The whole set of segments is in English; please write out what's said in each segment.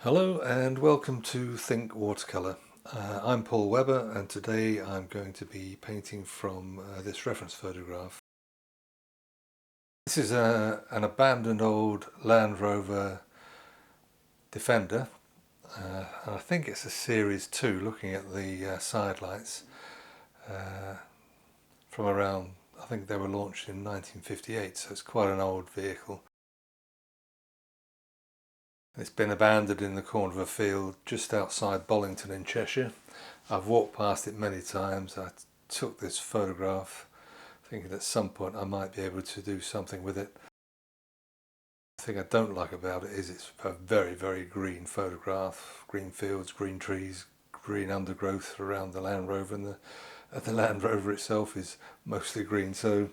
Hello and welcome to Think Watercolour. I'm Paul Webber and today I'm going to be painting from this reference photograph. This is an abandoned old Landrover Defender and I think it's a Series 2 looking at the side lights from around, I think they were launched in 1958, so it's quite an old vehicle. It's been abandoned in the corner of a field just outside Bollington in Cheshire. I've walked past it many times. I took this photograph thinking at some point I might be able to do something with it. The thing I don't like about it is it's a very, very green photograph. Green fields, green trees, green undergrowth around the Land Rover, and the Land Rover itself is mostly green. So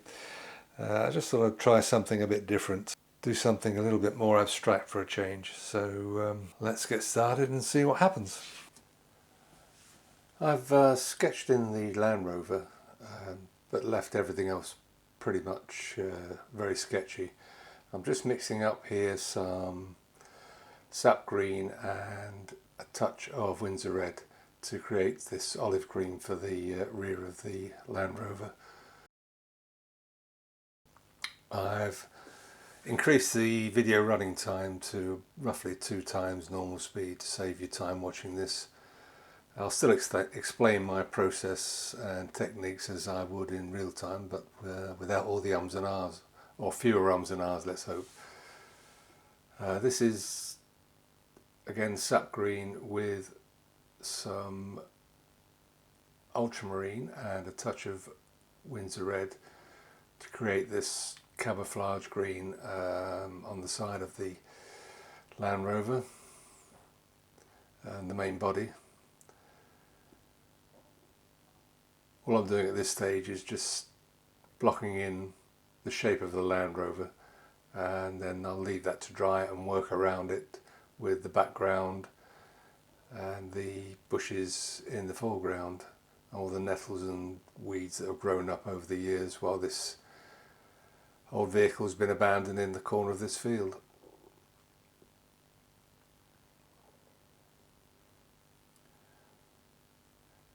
I just thought I'd try something a bit different. Do something a little bit more abstract for a change. So let's get started and see what happens. I've sketched in the Land Rover but left everything else pretty much very sketchy. I'm just mixing up here some sap green and a touch of Windsor red to create this olive green for the rear of the Land Rover. I've increase the video running time to roughly 2 times normal speed to save you time watching this. I'll still explain my process and techniques as I would in real time, but without all the ums and ahs, or fewer ums and ahs, let's hope. This is again sap green with some ultramarine and a touch of Windsor red to create this camouflage green on the side of the Land Rover and the main body. All I'm doing at this stage is just blocking in the shape of the Land Rover, and then I'll leave that to dry and work around it with the background and the bushes in the foreground, all the nettles and weeds that have grown up over the years while this old vehicle has been abandoned in the corner of this field.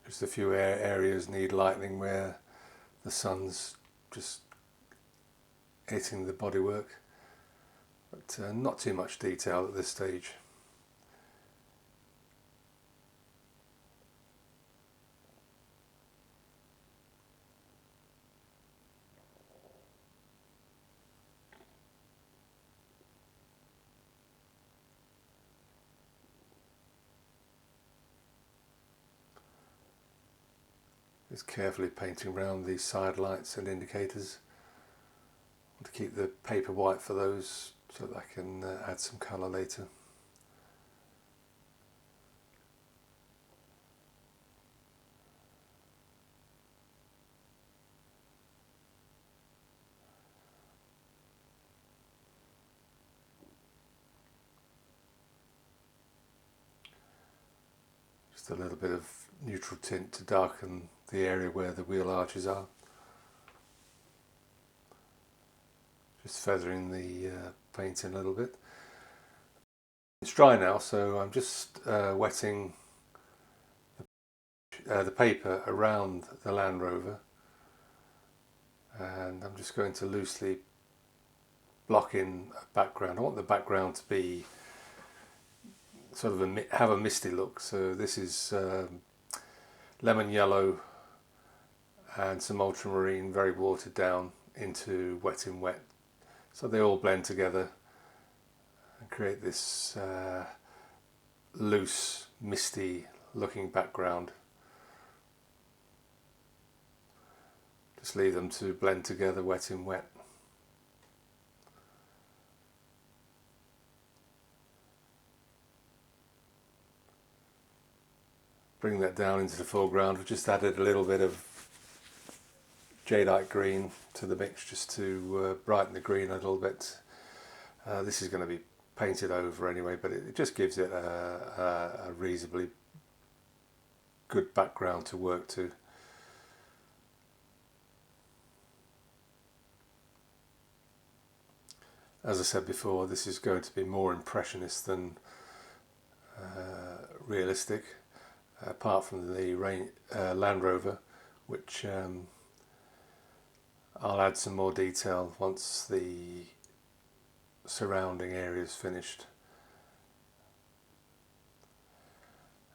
Just a few areas need lightening where the sun's just hitting the bodywork, but not too much detail at this stage. Just carefully painting around these side lights and indicators. I want to keep the paper white for those so that I can add some colour later. Just a little bit of neutral tint to darken the area where the wheel arches are. Just feathering the paint in a little bit. It's dry now, so I'm just wetting the paper around the Land Rover, and I'm just going to loosely block in a background. I want the background to be sort of have a misty look, so this is lemon yellow and some ultramarine very watered down into wet in wet, so they all blend together and create this loose misty looking background. Just leave them to blend together wet in wet. Bring that down into the foreground. We've just added a little bit of jadeite green to the mix just to brighten the green a little bit. This is going to be painted over anyway, but it just gives it a reasonably good background to work to. As I said before, this is going to be more impressionist than realistic, apart from the Landrover, which I'll add some more detail once the surrounding area is finished.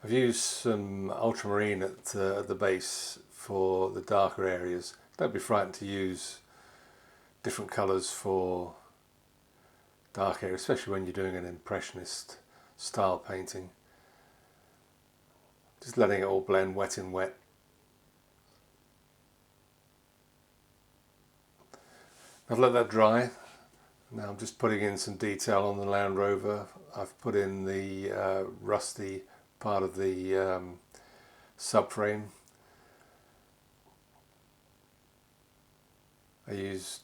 I've used some ultramarine at the base for the darker areas. Don't be frightened to use different colours for dark areas, especially when you're doing an impressionist style painting. Just letting it all blend wet in wet. I've let that dry. Now I'm just putting in some detail on the Landrover. I've put in the rusty part of the subframe. I used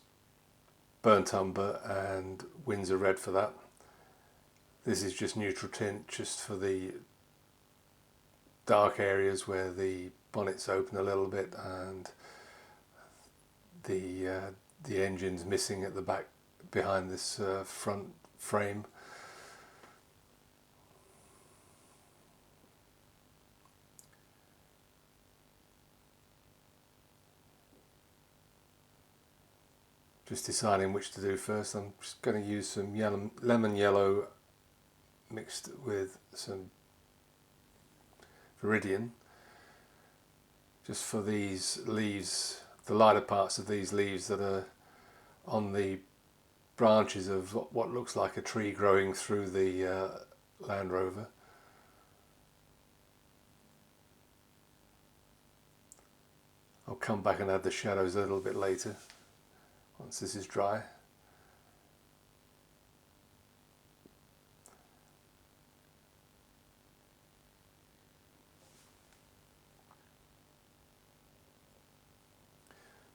burnt umber and Windsor red for that. This is just neutral tint, just for the dark areas where the bonnet's open a little bit and the engine's missing at the back behind this front frame. Just deciding which to do first. I'm just going to use some lemon yellow mixed with some Viridian, just for these leaves, the lighter parts of these leaves that are on the branches of what looks like a tree growing through the Landrover. I'll come back and add the shadows a little bit later, once this is dry.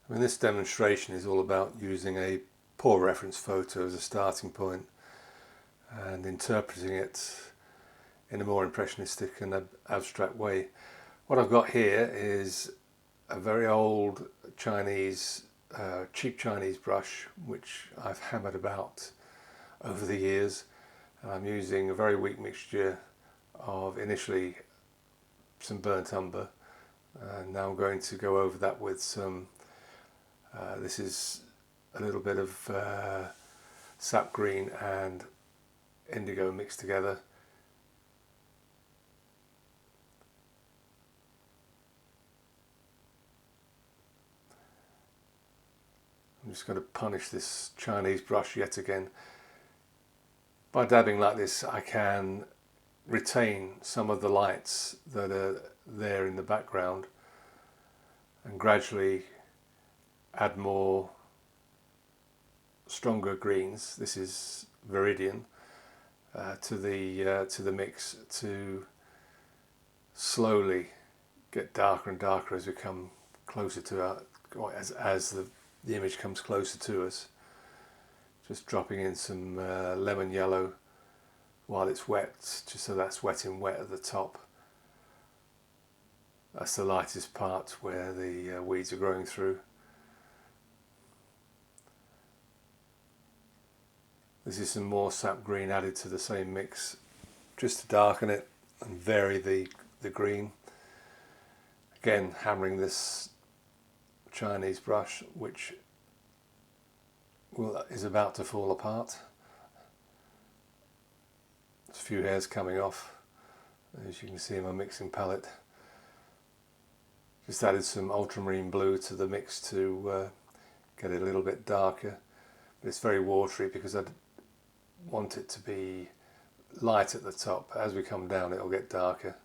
I mean, this demonstration is all about using a poor reference photo as a starting point and interpreting it in a more impressionistic and abstract way. What I've got here is a very old Chinese, cheap Chinese brush, which I've hammered about over the years, and I'm using a very weak mixture of initially some burnt umber, and now I'm going to go over that with some this is a little bit of sap green and indigo mixed together. I'm just going to punish this Chinese brush yet again. By dabbing like this, I can retain some of the lights that are there in the background and gradually add more stronger greens. This is Viridian to the mix, to slowly get darker and darker as we come closer to our, as the image comes closer to us. Just dropping in some lemon yellow while it's wet, just so that's wet in wet at the top. That's the lightest part where the weeds are growing through. This is some more sap green added to the same mix, just to darken it and vary the green. Again, hammering this Chinese brush, which is about to fall apart. There's a few hairs coming off, as you can see in my mixing palette. Just added some ultramarine blue to the mix to get it a little bit darker. But it's very watery because I want it to be light at the top. As we come down, it'll get darker.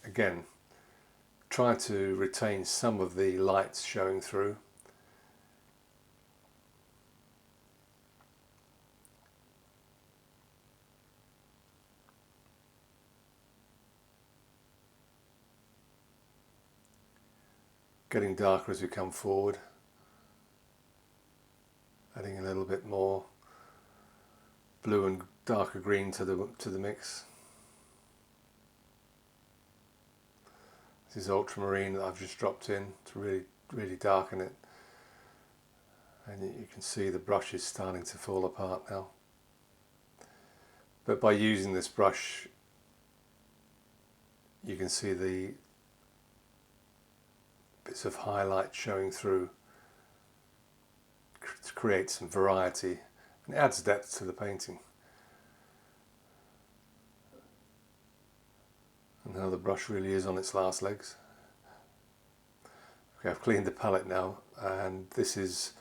Again, try to retain some of the lights showing through. Getting darker as we come forward. Adding a little bit more blue and darker green to the mix. This is ultramarine that I've just dropped in to really darken it, and you can see the brush is starting to fall apart now. But by using this brush you can see the bits of highlight showing through to create some variety, and it adds depth to the painting. And now the brush really is on its last legs. Okay, I've cleaned the palette now, and this is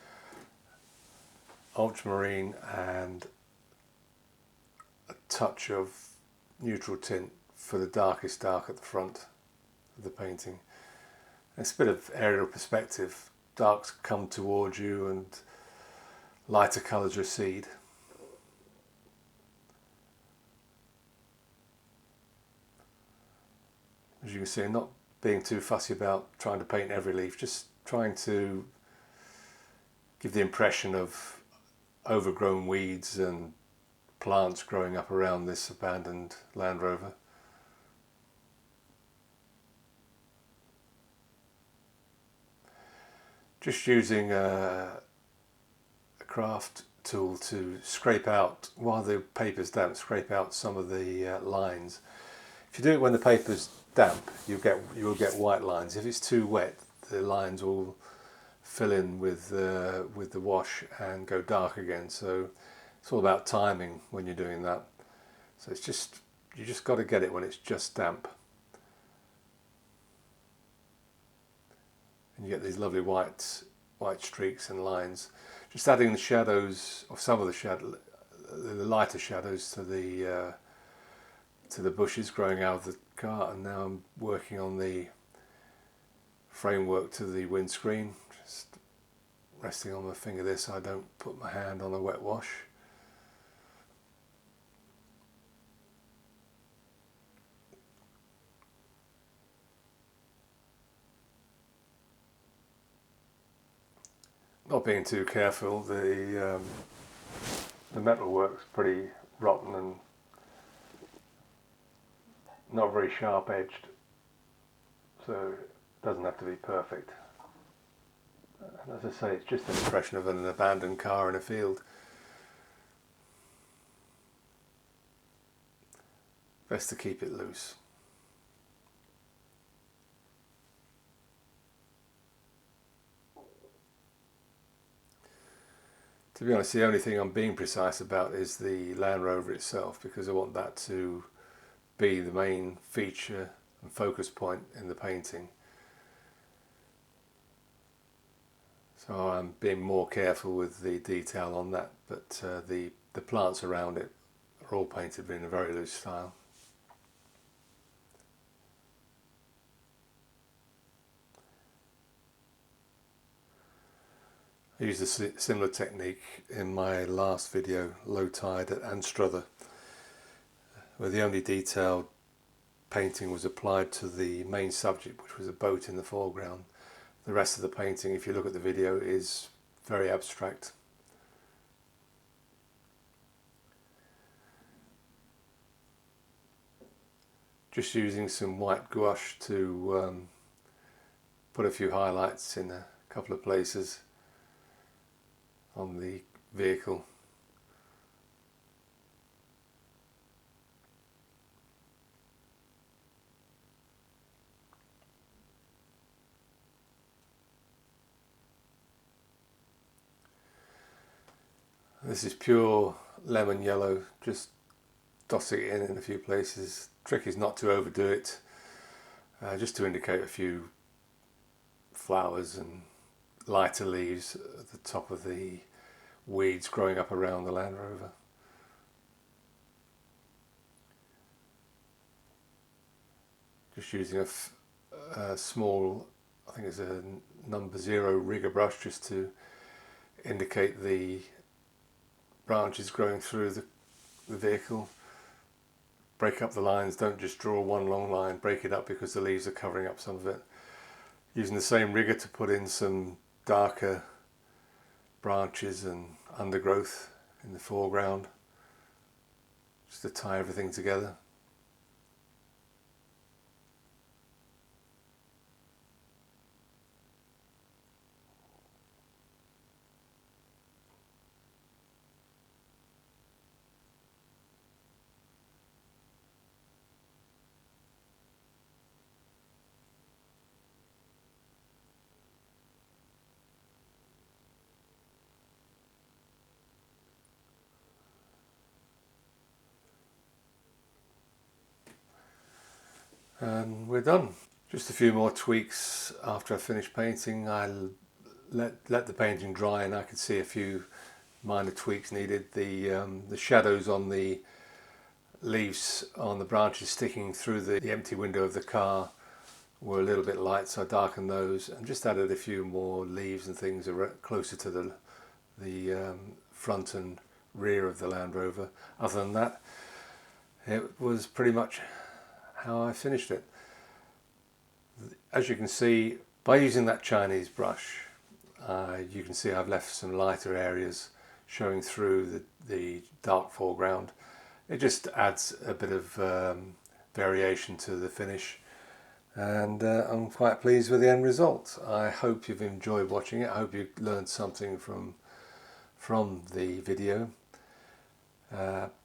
ultramarine and a touch of neutral tint for the darkest dark at the front of the painting. It's a bit of aerial perspective. Darks come towards you and lighter colours recede. As you can see, I'm not being too fussy about trying to paint every leaf, just trying to give the impression of overgrown weeds and plants growing up around this abandoned Land Rover. Just using a craft tool to scrape out, while the paper's damp, scrape out some of the lines. If you do it when the paper's damp, you'll get white lines. If it's too wet, the lines will fill in with the wash and go dark again. So it's all about timing when you're doing that. So it's just, you just got to get it when it's just damp, and you get these lovely white streaks and lines. Just adding the shadows, or some of the shadow, the lighter shadows to the bushes growing out of the car, and now I'm working on the framework to the windscreen, just resting on my finger there so I don't put my hand on a wet wash. Not being too careful, the metalwork's pretty rotten and not very sharp edged, so it doesn't have to be perfect. And as I say, it's just an impression of an abandoned car in a field. Best to keep it loose. To be honest, the only thing I'm being precise about is the Land Rover itself, because I want that to be the main feature and focus point in the painting. So I'm being more careful with the detail on that, but the plants around it are all painted in a very loose style. I used a similar technique in my last video, Low Tide at Anstruther, where the only detailed painting was applied to the main subject, which was a boat in the foreground. The rest of the painting, if you look at the video, is very abstract. Just using some white gouache to put a few highlights in a couple of places on the vehicle. This is pure lemon yellow, just dotting it in a few places. Trick is not to overdo it, just to indicate a few flowers and lighter leaves at the top of the weeds growing up around the Land Rover. Just using a small, I think it's a number 0 rigger brush, just to indicate the branches growing through the vehicle. Break up the lines, don't just draw one long line, break it up because the leaves are covering up some of it. Using the same rigger to put in some darker branches and undergrowth in the foreground, just to tie everything together. and we're done. Just a few more tweaks after I finish painting. I let the painting dry and I could see a few minor tweaks needed. The shadows on the leaves on the branches sticking through the empty window of the car were a little bit light, so I darkened those and just added a few more leaves and things closer to the front and rear of the Land Rover. Other than that, it was pretty much how I finished it. As you can see, by using that Chinese brush, you can see I've left some lighter areas showing through the dark foreground. It just adds a bit of variation to the finish, and I'm quite pleased with the end result. I hope you've enjoyed watching it. I hope you learned something from the video.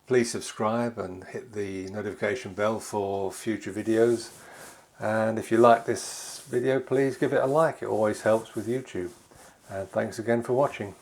Please subscribe and hit the notification bell for future videos. And if you like this video, please give it a like. It always helps with YouTube. And thanks again for watching.